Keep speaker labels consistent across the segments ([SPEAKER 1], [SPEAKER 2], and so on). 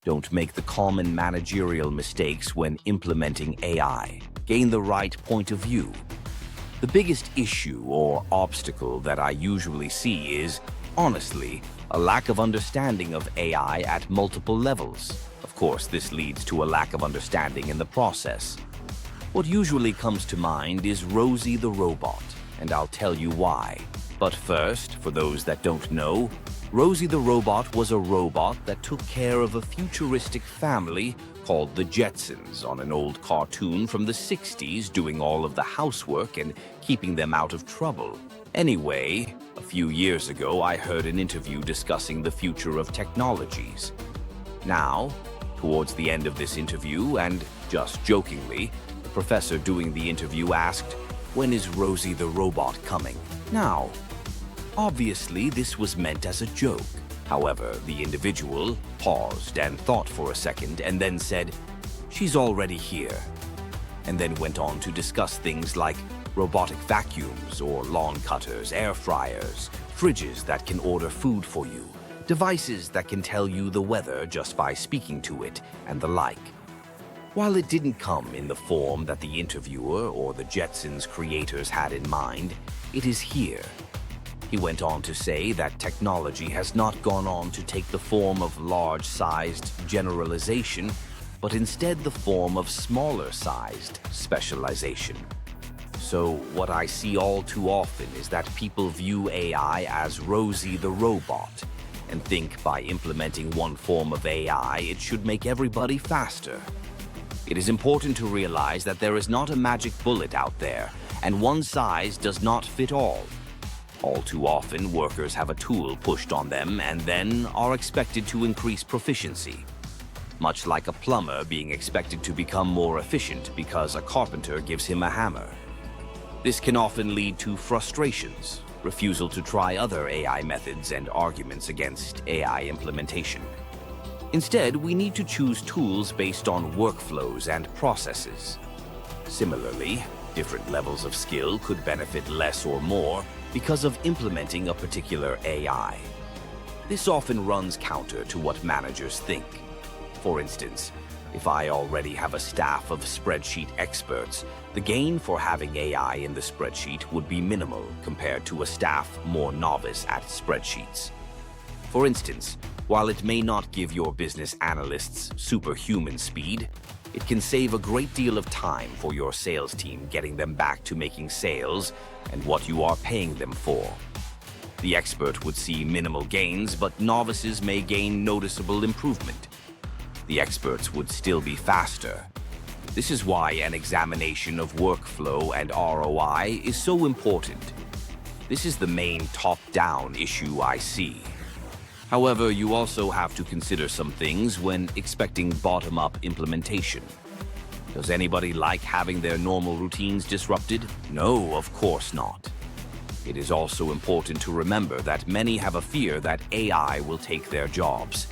[SPEAKER 1] Don't make the common managerial mistakes when implementing AI. Gain the right point of view. The biggest issue or obstacle that I usually see is, honestly, a lack of understanding of AI at multiple levels. Of course, this leads to a lack of understanding in the process. What usually comes to mind is Rosie the Robot, and I'll tell you why. But first, for those that don't know, Rosie the Robot was a robot that took care of a futuristic family called the Jetsons on an old cartoon from the 60s, doing all of the housework and keeping them out of trouble. Anyway, a few years ago, I heard an interview discussing the future of technologies. Now, towards the end of this interview, and just jokingly, the professor doing the interview asked, "When is Rosie the Robot coming?" Now, obviously, this was meant as a joke. However, the individual paused and thought for a second and then said, "She's already here," and then went on to discuss things like robotic vacuums or lawn cutters, air fryers, fridges that can order food for you, devices that can tell you the weather just by speaking to it, and the like. While it didn't come in the form that the interviewer or the Jetsons creators had in mind, it is here. He went on to say that technology has not gone on to take the form of large-sized generalization, but instead the form of smaller-sized specialization. So what I see all too often is that people view AI as Rosie the Robot and think by implementing one form of AI, it should make everybody faster. It is important to realize that there is not a magic bullet out there, and one size does not fit all. All too often, workers have a tool pushed on them and then are expected to increase proficiency. Much like a plumber being expected to become more efficient because a carpenter gives him a hammer. This can often lead to frustrations, refusal to try other AI methods, and arguments against AI implementation. Instead, we need to choose tools based on workflows and processes. Similarly, different levels of skill could benefit less or more because of implementing a particular AI. This often runs counter to what managers think. For instance, if I already have a staff of spreadsheet experts, the gain for having AI in the spreadsheet would be minimal compared to a staff more novice at spreadsheets. For instance, while it may not give your business analysts superhuman speed, it can save a great deal of time for your sales team, getting them back to making sales and what you are paying them for. The expert would see minimal gains, but novices may gain noticeable improvement. The experts would still be faster. This is why an examination of workflow and ROI is so important. This is the main top-down issue I see. However, you also have to consider some things when expecting bottom-up implementation. Does anybody like having their normal routines disrupted? No, of course not. It is also important to remember that many have a fear that AI will take their jobs.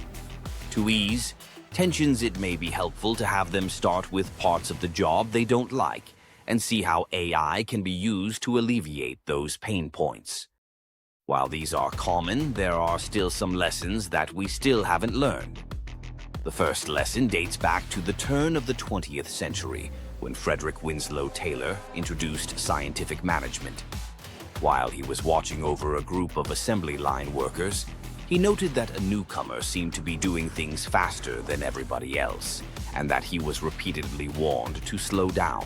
[SPEAKER 1] To ease tensions, it may be helpful to have them start with parts of the job they don't like and see how AI can be used to alleviate those pain points. While these are common, there are still some lessons that we still haven't learned. The first lesson dates back to the turn of the 20th century, when Frederick Winslow Taylor introduced scientific management. While he was watching over a group of assembly line workers, he noted that a newcomer seemed to be doing things faster than everybody else, and that he was repeatedly warned to slow down.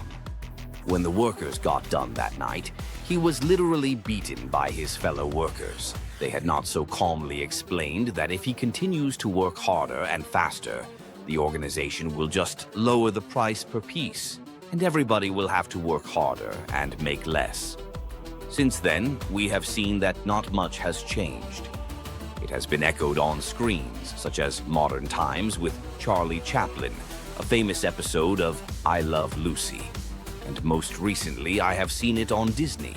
[SPEAKER 1] When the workers got done that night, he was literally beaten by his fellow workers. They had not so calmly explained that if he continues to work harder and faster, the organization will just lower the price per piece, and everybody will have to work harder and make less. Since then, we have seen that not much has changed. It has been echoed on screens, such as Modern Times with Charlie Chaplin, a famous episode of I Love Lucy. And most recently, I have seen it on Disney.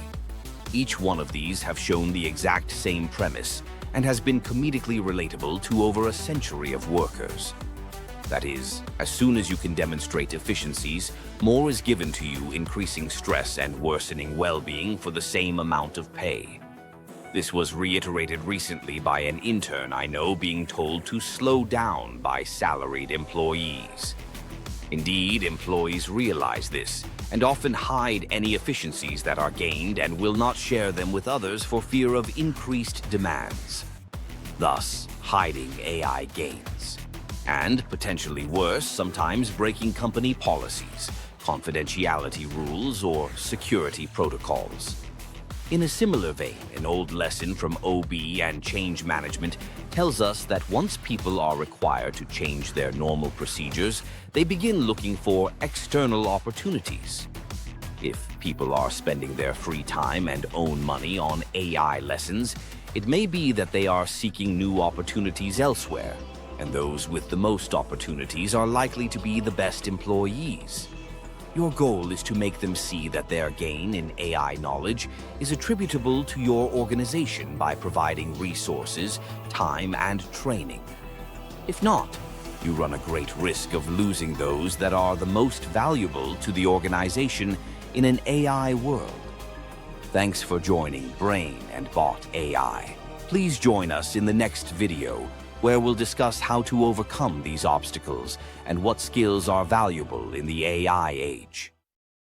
[SPEAKER 1] Each one of these have shown the exact same premise and has been comedically relatable to over a century of workers. That is, as soon as you can demonstrate efficiencies, more is given to you, increasing stress and worsening well-being for the same amount of pay. This was reiterated recently by an intern I know being told to slow down by salaried employees. Indeed, employees realize this and often hide any efficiencies that are gained and will not share them with others for fear of increased demands, thus hiding AI gains. And, potentially worse, sometimes breaking company policies, confidentiality rules, or security protocols. In a similar vein, an old lesson from OB and change management tells us that once people are required to change their normal procedures, they begin looking for external opportunities. If people are spending their free time and own money on AI lessons, it may be that they are seeking new opportunities elsewhere, and those with the most opportunities are likely to be the best employees. Your goal is to make them see that their gain in AI knowledge is attributable to your organization by providing resources, time, and training. If not, you run a great risk of losing those that are the most valuable to the organization in an AI world. Thanks for joining Brain and Bot AI. Please join us in the next video, where we'll discuss how to overcome these obstacles and what skills are valuable in the AI age.